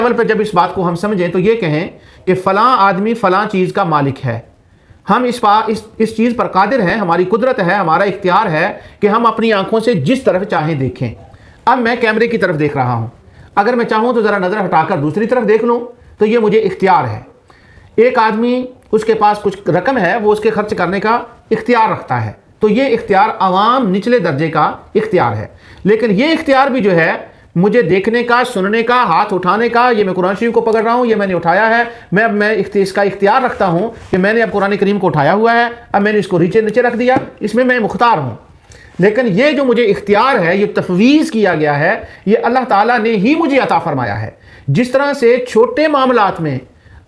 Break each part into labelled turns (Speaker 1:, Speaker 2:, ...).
Speaker 1: Level پہ جب اس بات کو ہم سمجھیں تو یہ کہیں کہ فلاں آدمی فلاں چیز کا مالک ہے، ہم اس چیز پر قادر ہیں، ہماری قدرت ہے، ہمارا اختیار ہے کہ ہم اپنی آنکھوں سے جس طرف چاہیں دیکھیں۔ اب میں کیمرے کی طرف دیکھ رہا ہوں، اگر میں چاہوں تو ذرا نظر ہٹا کر دوسری طرف دیکھ لوں تو یہ مجھے اختیار ہے۔ ایک آدمی اس کے پاس کچھ رقم ہے، وہ اس کے خرچ کرنے کا اختیار رکھتا ہے، تو یہ اختیار عوام نچلے درجے کا اختیار ہے۔ لیکن یہ اختیار بھی جو ہے مجھے دیکھنے کا، سننے کا، ہاتھ اٹھانے کا، یہ میں قرآن شریف کو پکڑ رہا ہوں، یہ میں نے اٹھایا ہے، میں اس کا اختیار رکھتا ہوں کہ میں نے اب قرآن کریم کو اٹھایا ہوا ہے، اب میں نے اس کو نیچے رکھ دیا، اس میں مختار ہوں۔ لیکن یہ جو مجھے اختیار ہے، یہ تفویض کیا گیا ہے، یہ اللہ تعالیٰ نے ہی مجھے عطا فرمایا ہے۔ جس طرح سے چھوٹے معاملات میں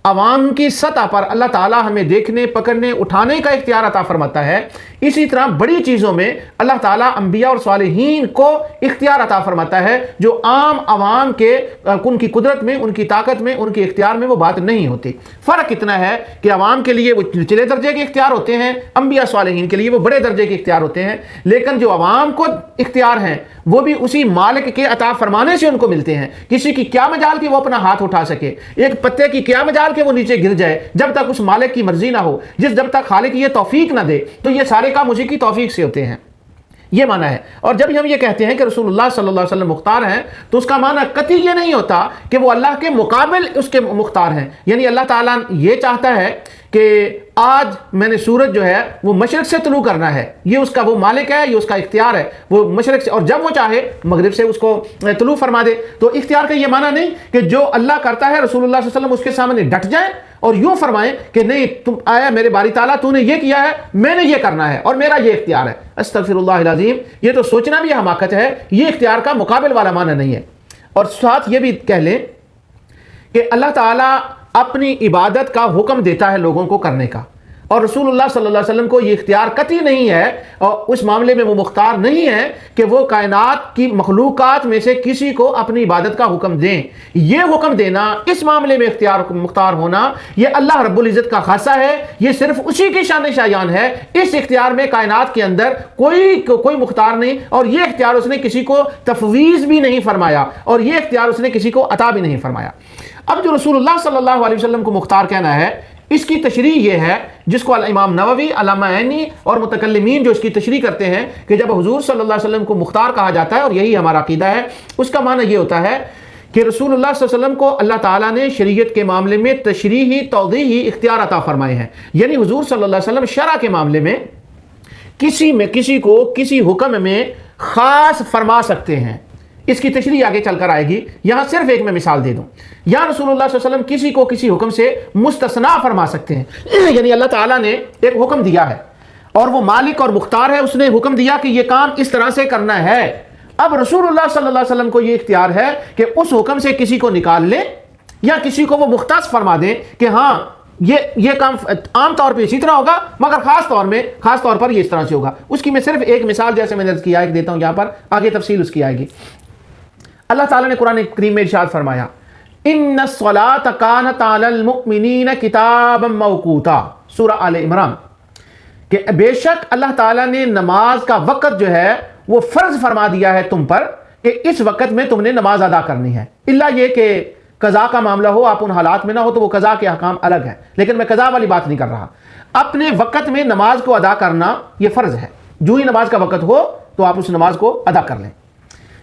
Speaker 1: عوام کی سطح پر اللہ تعالیٰ ہمیں دیکھنے، پکڑنے، اٹھانے کا اختیار عطا فرماتا ہے، اسی طرح بڑی چیزوں میں اللہ تعالیٰ انبیاء اور صالحین کو اختیار عطا فرماتا ہے، جو عام عوام کے ان کی قدرت میں، ان کی طاقت میں، ان کے اختیار میں وہ بات نہیں ہوتی۔ فرق اتنا ہے کہ عوام کے لیے وہ نچلے درجے کے اختیار ہوتے ہیں، انبیاء صالحین کے لیے وہ بڑے درجے کے اختیار ہوتے ہیں، لیکن جو عوام کو اختیار ہیں وہ بھی اسی مالک کے عطا فرمانے سے ان کو ملتے ہیں۔ کسی کی کیا مجال کہ وہ اپنا ہاتھ اٹھا سکے، ایک پتے کی کیا مجال کہ وہ نیچے گر جائے، جب تک اس مالک کی مرضی نہ ہو، جب تک خالق یہ توفیق نہ دے، تو یہ سارے کام اسی کی توفیق سے ہوتے ہیں۔ یہ معنی ہے۔ اور جب ہم یہ کہتے ہیں کہ رسول اللہ صلی اللہ علیہ وسلم مختار ہیں، تو اس کا معنی قطعی یہ نہیں ہوتا کہ وہ اللہ کے مقابل اس کے مختار ہیں۔ یعنی اللہ تعالیٰ یہ چاہتا ہے کہ آج میں نے سورج جو ہے وہ مشرق سے طلوع کرنا ہے، یہ اس کا وہ مالک ہے، یہ اس کا اختیار ہے، وہ مشرق سے، اور جب وہ چاہے مغرب سے اس کو طلوع فرما دے۔ تو اختیار کا یہ معنی نہیں کہ جو اللہ کرتا ہے رسول اللہ صلی اللہ علیہ وسلم اس کے سامنے ڈٹ جائیں اور یوں فرمائیں کہ نہیں تم آیا میرے باری تعالیٰ تو نے یہ کیا ہے، میں نے یہ کرنا ہے اور میرا یہ اختیار ہے۔ استغفر اللہ العظیم، یہ تو سوچنا بھی حماقت ہے، یہ اختیار کا مقابل والا معنی نہیں ہے۔ اور ساتھ یہ بھی کہہ لیں کہ اللہ تعالیٰ اپنی عبادت کا حکم دیتا ہے لوگوں کو کرنے کا، اور رسول اللہ صلی اللہ علیہ وسلم کو یہ اختیار قطعی نہیں ہے، اور اس معاملے میں وہ مختار نہیں ہے کہ وہ کائنات کی مخلوقات میں سے کسی کو اپنی عبادت کا حکم دیں۔ یہ حکم دینا، اس معاملے میں مختار ہونا، یہ اللہ رب العزت کا خاصہ ہے، یہ صرف اسی کی شان شایان ہے۔ اس اختیار میں کائنات کے اندر کوئی مختار نہیں، اور یہ اختیار اس نے کسی کو تفویض بھی نہیں فرمایا، اور یہ اختیار اس نے کسی کو عطا بھی نہیں فرمایا۔ اب جو رسول اللہ صلی اللہ علیہ وسلم کو مختار کہنا ہے، اس کی تشریح یہ ہے جس کو امام نووی، علامہ عینی اور متکلمین جو اس کی تشریح کرتے ہیں کہ جب حضور صلی اللہ علیہ وسلم کو مختار کہا جاتا ہے، اور یہی ہمارا عقیدہ ہے، اس کا معنی یہ ہوتا ہے کہ رسول اللہ صلی اللہ علیہ وسلم کو اللہ تعالیٰ نے شریعت کے معاملے میں تشریحی، توضیحی اختیار عطا فرمائے ہیں۔ یعنی حضور صلی اللہ علیہ وسلم شرع کے معاملے میں کسی کو کسی حکم میں خاص فرما سکتے ہیں۔ اس کی تشریح آگے چل کر آئے گی، یہاں صرف ایک میں مثال دے دوں۔ یا رسول اللہ صلی اللہ علیہ وسلم کسی کو کسی حکم سے مستثنا فرما سکتے ہیں، یعنی اللہ تعالیٰ نے ایک حکم دیا ہے اور وہ مالک اور مختار ہے، اس نے حکم دیا کہ یہ کام اس طرح سے کرنا ہے۔ اب رسول اللہ صلی اللہ علیہ وسلم کو یہ اختیار ہے کہ اس حکم سے کسی کو نکال لے یا کسی کو وہ مختص فرما دیں کہ ہاں یہ کام عام طور پہ اسی طرح ہوگا، مگر خاص طور پر یہ اس طرح سے ہوگا۔ اس کی میں صرف ایک مثال جیسے میں نے کیا ایک دیتا ہوں یہاں پر، آگے تفصیل اس کی آئے گی۔ اللہ تعالیٰ نے قرآن کریم میں ارشاد فرمایا، ان الصلاۃ کانت علی المؤمنین کتابا موقوتا، سورہ آل عمران، کہ بے شک اللہ تعالیٰ نے نماز کا وقت جو ہے وہ فرض فرما دیا ہے تم پر کہ اس وقت میں تم نے نماز ادا کرنی ہے، اللہ یہ کہ قضا کا معاملہ ہو، آپ ان حالات میں نہ ہو تو وہ قضا کے احکام الگ ہے، لیکن میں قضا والی بات نہیں کر رہا۔ اپنے وقت میں نماز کو ادا کرنا یہ فرض ہے، جو ہی نماز کا وقت ہو تو آپ اس نماز کو ادا کر لیں،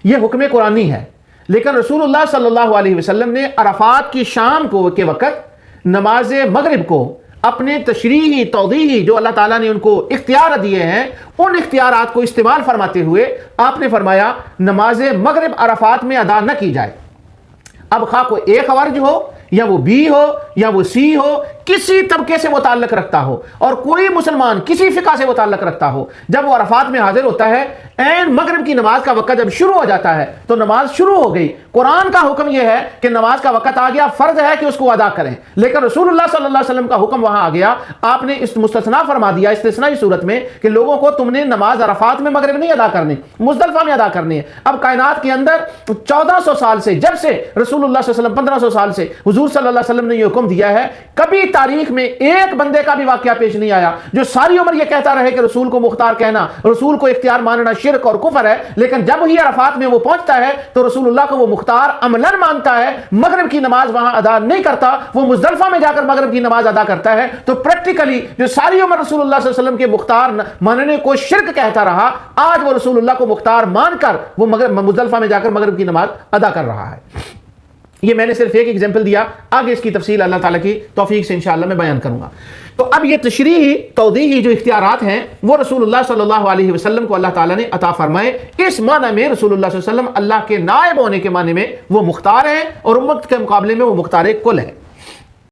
Speaker 1: یہ حکم قرآنی ہے۔ لیکن رسول اللہ صلی اللہ علیہ وسلم نے عرفات کی شام کے وقت نماز مغرب کو اپنے تشریحی، توضیحی جو اللہ تعالیٰ نے ان کو اختیار دیے ہیں، ان اختیارات کو استعمال فرماتے ہوئے آپ نے فرمایا نماز مغرب عرفات میں ادا نہ کی جائے۔ اب خواہ کوئی اے خورج ہو یا وہ بی ہو یا وہ سی ہو، کسی طبقے سے وہ تعلق رکھتا ہو، اور کوئی مسلمان کسی فقہ سے وہ تعلق رکھتا ہو، جب وہ عرفات میں حاضر ہوتا ہے، عین مغرب کی نماز کا وقت جب شروع ہو جاتا ہے تو نماز شروع ہو گئی۔ قرآن کا حکم یہ ہے کہ نماز کا وقت آ گیا، فرض ہے کہ اس کو ادا کریں، لیکن رسول اللہ صلی اللہ علیہ وسلم کا حکم وہاں آ گیا، آپ نے اس مستثنا فرما دیا استثنائی صورت میں کہ لوگوں کو تم نے نماز عرفات میں مغرب نہیں ادا کرنی، مزدلفہ میں ادا کرنی ہے۔ اب کائنات کے اندر 1400 سال سے، جب سے رسول اللہ صلی اللہ علیہ وسلم 1500 سال سے حضور صلی اللہ علیہ وسلم نے یہ حکم دیا ہے، کبھی تاریخ میں ایک بندے کا بھی واقعہ پیش نہیں آیا جو ساری عمر یہ کہتا رہے کہ رسول کو مختار کہنا، رسول کو اختیار ماننا شرک اور کفر ہے، لیکن جب ہی عرفات میں وہ پہنچتا ہے تو رسول اللہ کو وہ مختار عملاً مانتا ہے، مغرب کی نماز وہاں ادا نہیں کرتا، وہ مزدلفہ میں جا کر مغرب کی نماز ادا کرتا ہے۔ تو پریکٹیکلی جو ساری عمر رسول اللہ صلی اللہ علیہ وسلم کے مختار ماننے کو شرک کہتا رہا، آج وہ رسول اللہ کو مختار مان کر وہ مزدلفہ میں جا کر مغرب کی نماز ادا کر رہا ہے۔ یہ میں نے صرف ایک ایگزامپل دیا، آگے اس کی تفصیل اللہ تعالیٰ کی توفیق سے انشاءاللہ میں بیان کروں گا۔ تو اب یہ تشریحی توضیحی جو اختیارات ہیں وہ رسول اللہ صلی اللہ علیہ وسلم کو اللہ تعالیٰ نے عطا فرمائے۔ اس معنی میں رسول اللہ صلی اللہ علیہ وسلم اللہ کے نائب ہونے کے معنی میں وہ مختار ہیں اور امت کے مقابلے میں وہ مختار کل ہیں۔